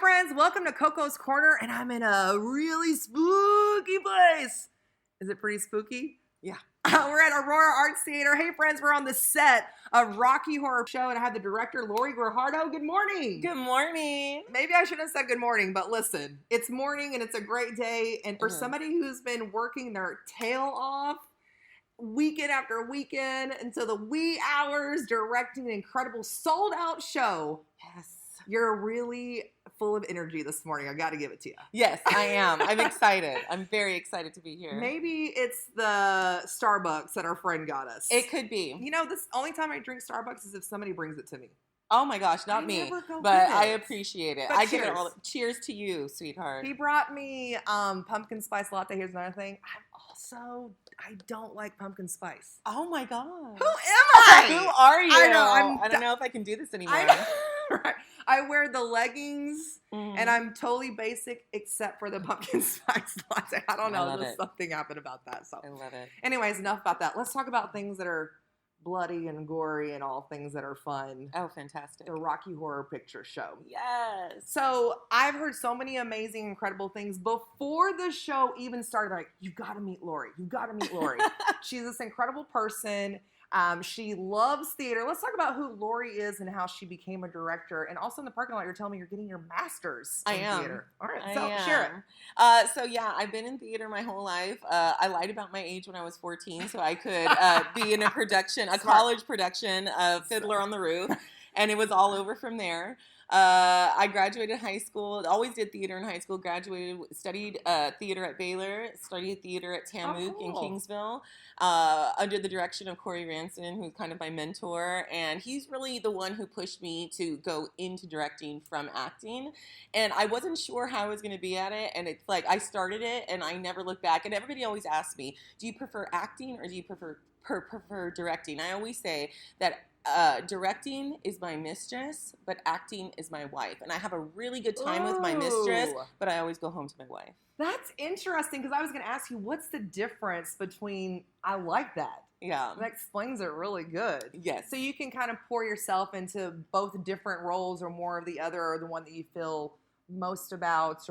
friends, welcome to CoCo's Corner, and I'm in a really spooky place. Is it pretty spooky? Yeah. We're at Auoura Arts Theater. Hey friends, we're on the set of Rocky Horror Show, and I have the director, Laurie Guarjaurdo. Good morning. Good morning. Maybe I shouldn't have said good morning, but listen, it's morning and it's a great day, and for somebody who's been working their tail off weekend after weekend until the wee hours directing an incredible sold-out show. Yes. You're really full of energy this morning. I got to give it to you. Yes, I am. I'm excited. I'm very excited to be here. Maybe it's the Starbucks that our friend got us. It could be. You know, this only time I drink Starbucks is if somebody brings it to me. Oh my gosh, not me. But I appreciate it. But I cheers. get it all. Cheers to you, sweetheart. He brought me pumpkin spice latte. Here's another thing. I don't like pumpkin spice. Oh my god. Who am I? Who are you? I know. I don't know if I can do this anymore. Right. I wear the leggings, and I'm totally basic except for the pumpkin spice latte. I don't know. There's something happened about that. So I love it. Anyways, enough about that. Let's talk about things that are bloody and gory and all things that are fun. Oh, fantastic. The Rocky Horror Picture Show. Yes. So I've heard so many amazing, incredible things before the show even started. Like, you've got to meet Laurie. You've got to meet Laurie. She's this incredible person. She loves theater. Let's talk about who Laurie is and how she became a director. And also in the parking lot, you're telling me you're getting your master's in theater. All right, so share it. So yeah, I've been in theater my whole life. I lied about my age when I was 14 so I could be in a production, college production of Fiddler on the Roof. And it was all over from there. I graduated high school, always did theater in high school, studied theater at Baylor, studied theater at Tamook in Kingsville, under the direction of Corey Ranson, who's kind of my mentor. And he's really the one who pushed me to go into directing from acting. And I wasn't sure how I was going to be at it. And it's like, I started it and I never looked back. And everybody always asks me, do you prefer acting or do you prefer directing? I always say that directing is my mistress, but acting is my wife. And I have a really good time with my mistress, but I always go home to my wife. That's interesting, because I was going to ask you, what's the difference between, I like that. Yeah. That explains it really good. Yes. So you can kind of pour yourself into both different roles, or more of the other, or the one that you feel most about.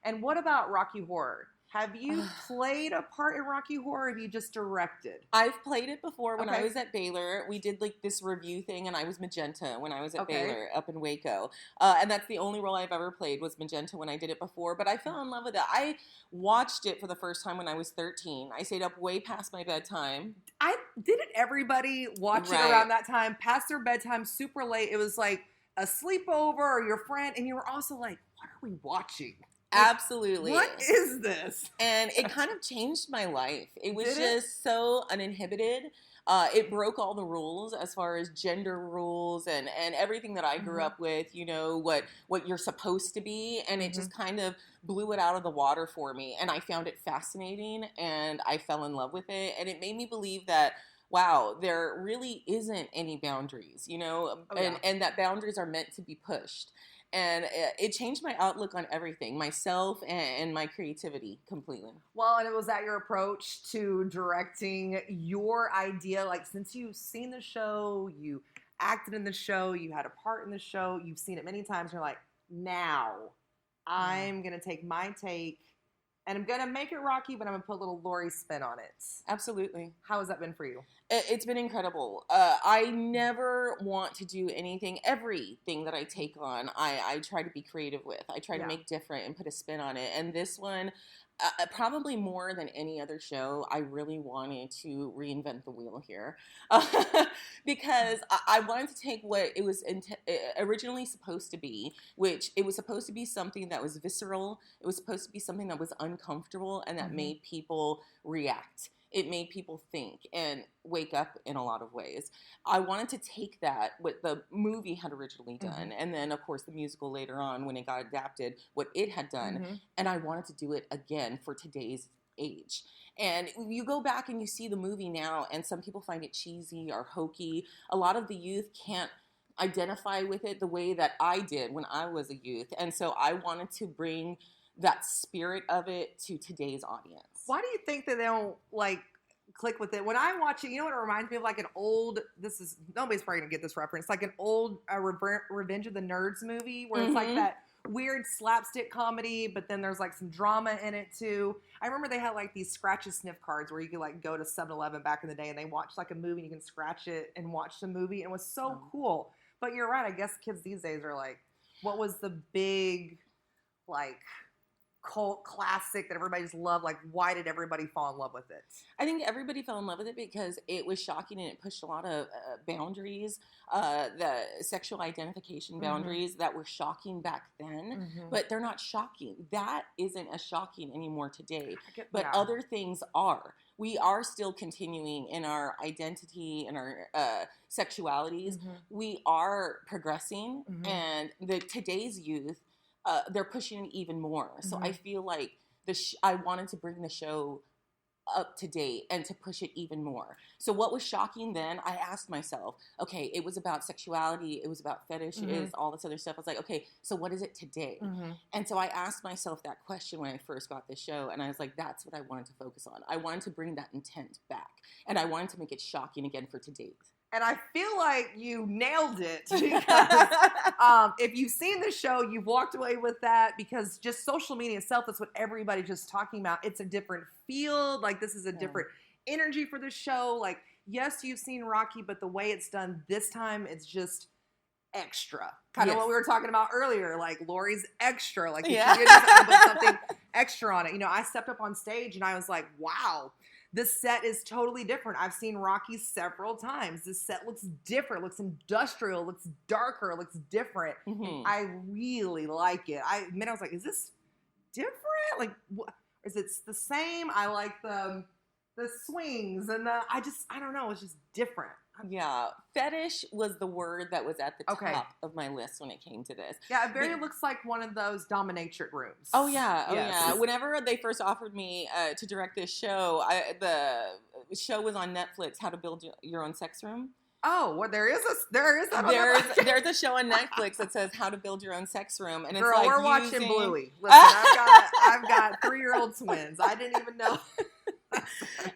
And what about Rocky Horror? Have you played a part in Rocky Horror, or have you just directed? I've played it before when I was at Baylor. We did like this review thing, and I was Magenta when I was at Baylor up in Waco. And that's the only role I've ever played was Magenta when I did it before. But I fell in love with it. I watched it for the first time when I was 13. I stayed up way past my bedtime. Didn't everybody watch it around that time, past their bedtime, super late? It was like a sleepover or your friend, and you were also like, what are we watching? Absolutely. What is this? And it kind of changed my life. It was just so uninhibited. It broke all the rules as far as gender rules and everything that I grew up with, you know, what you're supposed to be. And it just kind of blew it out of the water for me. And I found it fascinating and I fell in love with it. And it made me believe that, wow, there really isn't any boundaries, you know, and that boundaries are meant to be pushed. And it changed my outlook on everything, myself and my creativity completely. Well, and was that your approach to directing, your idea? Like, since you've seen the show, you acted in the show, you had a part in the show, you've seen it many times, you're like, now I'm going to take my take and I'm going to make it Rocky, but I'm going to put a little Laurie spin on it. Absolutely. How has that been for you? It's been incredible. I never want to do everything that I take on, I try to be creative with. I try to make different and put a spin on it. And this one, probably more than any other show, I really wanted to reinvent the wheel here. Because I wanted to take what it was originally supposed to be, which it was supposed to be something that was visceral. It was supposed to be something that was uncomfortable and that made people react. It made people think and wake up in a lot of ways. I wanted to take that, what the movie had originally done, and then, of course, the musical later on when it got adapted, what it had done, and I wanted to do it again for today's age. And you go back and you see the movie now, and some people find it cheesy or hokey. A lot of the youth can't identify with it the way that I did when I was a youth, and so I wanted to bring that spirit of it to today's audience. Why do you think that they don't, like, click with it? When I watch it, you know what it reminds me of? Like an old, nobody's probably going to get this reference, like an old Revenge of the Nerds movie where it's like that weird slapstick comedy, but then there's like some drama in it too. I remember they had like these scratch and sniff cards where you could like go to 7-Eleven back in the day and they watch like a movie and you can scratch it and watch the movie. And it was so cool. But you're right. I guess kids these days are like, what was the big like cult classic that everybody just loved? Like, why did everybody fall in love with it? I think everybody fell in love with it because it was shocking and it pushed a lot of boundaries, the sexual identification boundaries that were shocking back then, but they're not shocking. That isn't as shocking anymore today, but other things are. We are still continuing in our identity and our sexualities. We are progressing, and today's youth, they're pushing it even more. So I feel like I wanted to bring the show up to date and to push it even more. So what was shocking then, I asked myself, okay, it was about sexuality, it was about fetishes, all this other stuff. I was like, okay, so what is it today? And so I asked myself that question when I first got the show, and I was like, that's what I wanted to focus on. I wanted to bring that intent back, and I wanted to make it shocking again for today. And I feel like you nailed it because if you've seen the show, you've walked away with that because just social media itself, that's what everybody's just talking about. It's a different field. Like, this is a different energy for the show. Like, yes, you've seen Rocky, but the way it's done this time, it's just extra. Kind of what we were talking about earlier. Like, Laurie's extra. Like, you should just put something extra on it. You know, I stepped up on stage and I was like, wow. This set is totally different. I've seen Rocky several times. This set looks different, looks industrial, looks darker, looks different. I really like it. I was like, is this different? Like, is it the same? I like the swings and I don't know. It's just different. Yeah. Fetish was the word that was at the top of my list when it came to this. Yeah, it very looks like one of those dominatrix rooms. Oh, yeah. Oh, yeah. Whenever they first offered me to direct this show, the show was on Netflix, How to Build Your Own Sex Room. Oh, well, there's a show on Netflix that says How to Build Your Own Sex Room, and it's Girl, like we're watching Bluey. Listen, I've got 3-year-old twins. I didn't even know.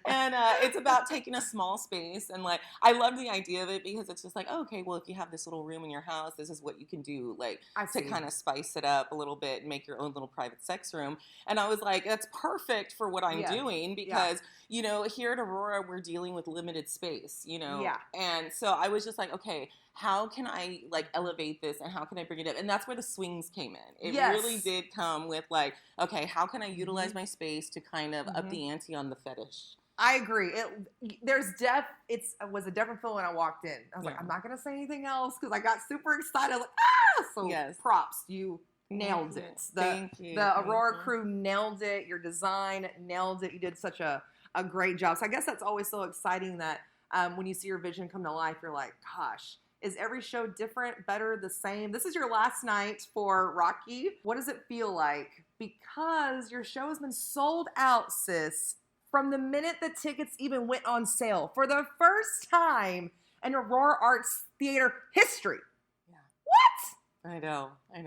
And it's about taking a small space, and like I love the idea of it because it's just like, oh, okay, well, if you have this little room in your house, this is what you can do, like to kind of spice it up a little bit and make your own little private sex room. And I was like, that's perfect for what I'm doing because you know, here at Auoura we're dealing with limited space, you know, and so I was just like, okay, how can I like elevate this and how can I bring it up? And that's where the swings came in. It really did come with like, okay, how can I utilize my space to kind of up the ante on the fetish? I agree. It was a different feeling when I walked in. I was like, I'm not going to say anything else because I got super excited. I was like, So props. You nailed it. Thank you. The Auoura crew nailed it. Your design nailed it. You did such a great job. So I guess that's always so exciting that when you see your vision come to life, you're like, gosh, is every show different, better, the same? This is your last night for Rocky. What does it feel like? Because your show has been sold out, sis, from the minute the tickets even went on sale for the first time in Auoura Arts Theater history. Yeah. What? I know. What?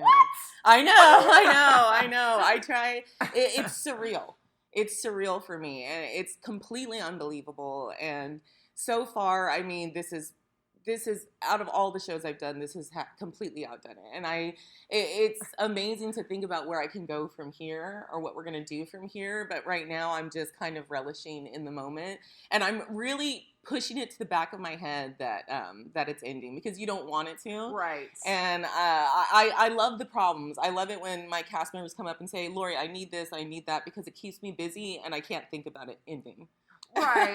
I know. I try. It's surreal. It's surreal for me, and it's completely unbelievable. And so far, I mean, this is out of all the shows I've done, this has completely outdone it. And it's amazing to think about where I can go from here or what we're going to do from here. But right now I'm just kind of relishing in the moment. And I'm really pushing it to the back of my head that it's ending because you don't want it to. Right. And I love the problems. I love it when my cast members come up and say, Laurie, I need this, I need that, because it keeps me busy and I can't think about it ending. Right.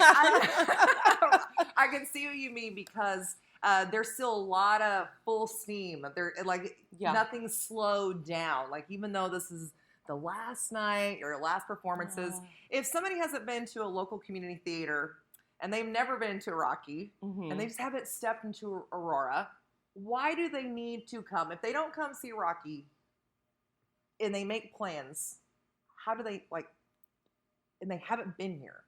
I can see what you mean because there's still a lot of full steam. Nothing's slowed down. Like, even though this is the last night or last performances, if somebody hasn't been to a local community theater and they've never been to Rocky and they just haven't stepped into Auoura, why do they need to come? If they don't come see Rocky and they make plans, how do they, and they haven't been here?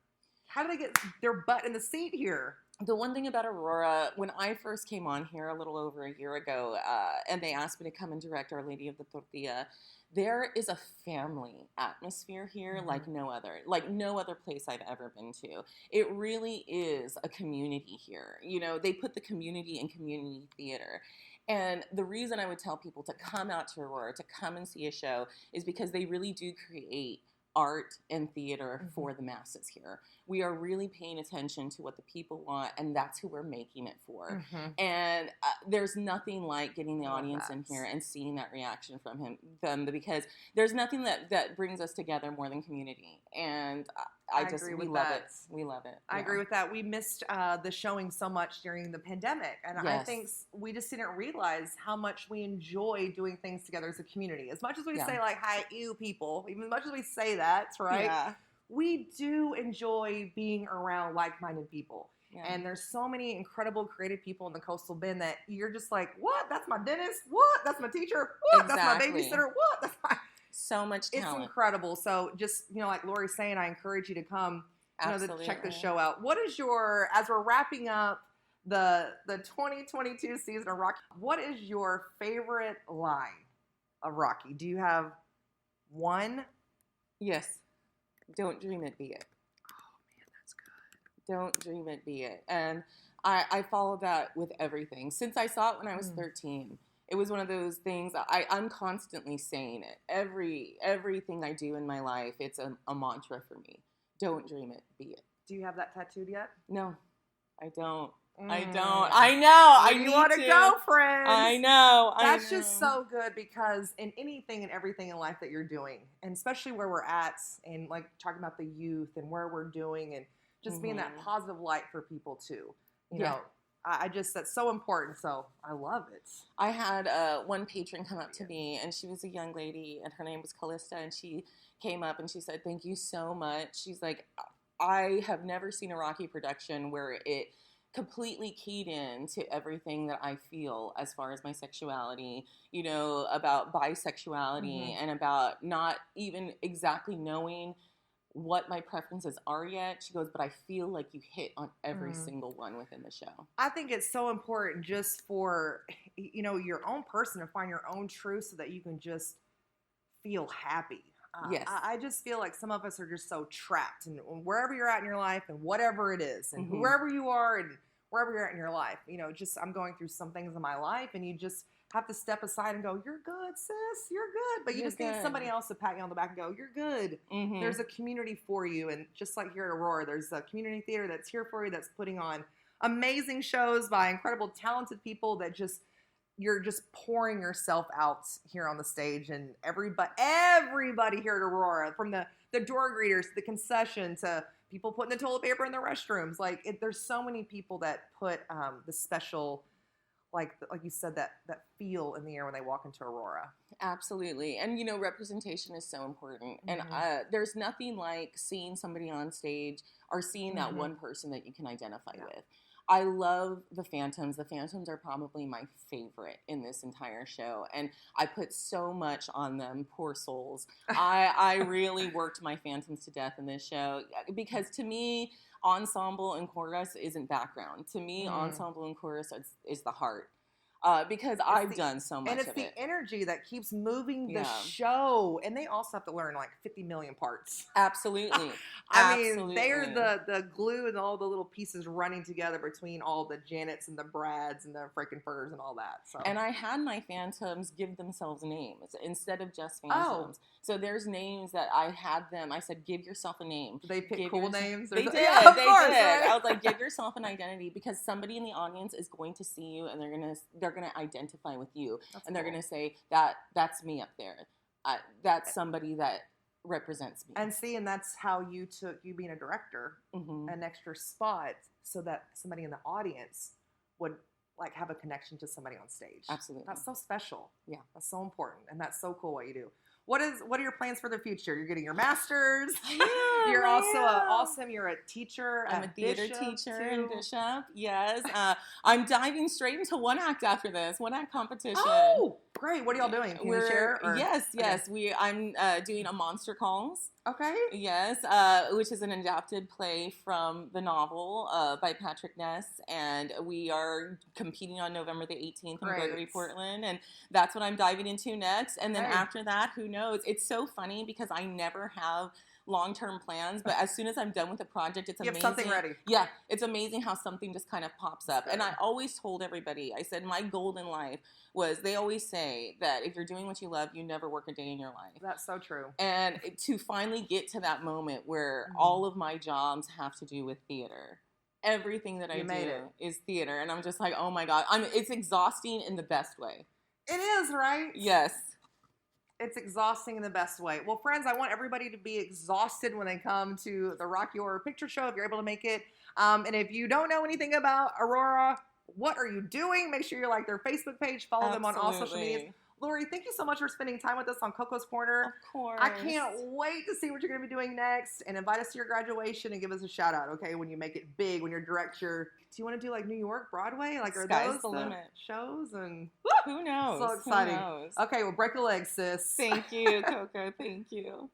How do they get their butt in the seat here? The one thing about Auoura, when I first came on here a little over a year ago, and they asked me to come and direct Our Lady of the Tortilla, there is a family atmosphere here like no other place I've ever been to. It really is a community here. You know, they put the community in community theater. And the reason I would tell people to come out to Auoura, to come and see a show, is because they really do create art and theater for the masses here. We are really paying attention to what the people want, and that's who we're making it for. And there's nothing like getting the audience in here and seeing that reaction from them, because there's nothing that brings us together more than community. And we love it. We love it. I agree with that. We missed the showing so much during the pandemic, and I think we just didn't realize how much we enjoy doing things together as a community. As much as we say, like, hi, you people, even as much as we say that, right? Yeah. We do enjoy being around like-minded people. Yeah. And there's so many incredible creative people in the Coastal Bend that you're just like, what? That's my dentist? What? That's my teacher? What? Exactly. That's my babysitter? What? That's my... So much talent. It's incredible. So just, like Laurie's saying, I encourage you to come, to check the show out. What is as we're wrapping up the 2022 season of Rocky, what is your favorite line of Rocky? Do you have one? Yes. Don't dream it, be it. Oh, man, that's good. Don't dream it, be it. And I follow that with everything. Since I saw it when I was 13, it was one of those things, I'm constantly saying it. Everything I do in my life, it's a mantra for me. Don't dream it, be it. Do you have that tattooed yet? No, I don't. I don't. I know. You want to go, friends. I know. That's just so good, because in anything and everything in life that you're doing, and especially where we're at, and like talking about the youth and where we're doing, and just being that positive light for people too. You know, that's so important. So I love it. I had one patron come up to me, and she was a young lady, and her name was Callista, and she came up and she said, "Thank you so much." She's like, I have never seen a Rocky production where it completely keyed in to everything that I feel as far as my sexuality, about bisexuality, and about not even exactly knowing what my preferences are yet. She goes, but I feel like you hit on every single one within the show. I think it's so important just for, your own person to find your own truth so that you can just feel happy. Yes. I just feel like some of us are just so trapped, and wherever you're at in your life and whatever it is, and whoever you are and wherever you're at in your life, I'm going through some things in my life, and you just have to step aside and go, you're good, sis, you're good. But you just need somebody else to pat you on the back and go, you're good. There's a community for you. And just like here at Auoura, there's a community theater that's here for you, that's putting on amazing shows by incredible, talented people that you're just pouring yourself out here on the stage. And everybody here at Auoura, from the door greeters to the concession to people putting the toilet paper in the restrooms, there's so many people that put the special, like you said, that feel in the air when they walk into Auoura. Absolutely. And, representation is so important. And there's nothing like seeing somebody on stage or seeing that one person that you can identify with. I love the Phantoms. The Phantoms are probably my favorite in this entire show. And I put so much on them, poor souls. I really worked my Phantoms to death in this show, because to me, ensemble and chorus isn't background. To me, ensemble and chorus is the heart. Because I've done so much of it. And it's the energy that keeps moving the show. And they also have to learn 50 million parts. Absolutely. I mean, they're the glue and all the little pieces running together between all the Janets and the Brads and the freaking Furs and all that. So. And I had my Phantoms give themselves names instead of just Phantoms. So there's names that I had them. I said, give yourself a name. They pick cool names? They did. Yeah, they course, did. Right? I was like, give yourself an identity, because somebody in the audience is going to see you, and they're gonna identify with you. They're gonna say, that's me up there. That's somebody that represents me. And that's how you took, you being a director, an extra spot so that somebody in the audience would have a connection to somebody on stage. Absolutely. That's so special. Yeah. That's so important. And that's so cool what you do. What are your plans for the future? You're getting your master's. You're also awesome. You're a teacher. I'm a theater teacher and bishop. Yes. I'm diving straight into one act after this. One act competition. Oh, great. What are y'all doing? Can you share? Yes. Okay. I'm doing a Monster Calls. Okay. Yes, which is an adapted play from the novel by Patrick Ness, and we are competing on November the 18th in Gregory, Portland, and that's what I'm diving into next. And then after that, who knows? It's so funny because I never have long-term plans, but as soon as I'm done with the project, it's You amazing. have something ready. Yeah, it's amazing how something just kind of pops up. Good. And I always told everybody, I said, my goal in life was, they always say that if you're doing what you love, you never work a day in your life. That's so true. And to finally get to that moment where all of my jobs have to do with theater. Everything that I do is theater. And I'm just like, oh my God. It's exhausting in the best way. It is, right? Yes. It's exhausting in the best way. Well, friends, I want everybody to be exhausted when they come to the Rock Your Picture Show, if you're able to make it. And if you don't know anything about Auoura, what are you doing? Make sure you like their Facebook page, follow them on all social medias. Laurie, thank you so much for spending time with us on CoCo's Corner. Of course. I can't wait to see what you're going to be doing next, and invite us to your graduation and give us a shout out, okay, when you make it big, when you're do you want to do like New York, Broadway? Like, are Sky's those the limit. Shows? And who knows? So exciting. Who knows? Okay, well, break a leg, sis. Thank you, CoCo. Thank you.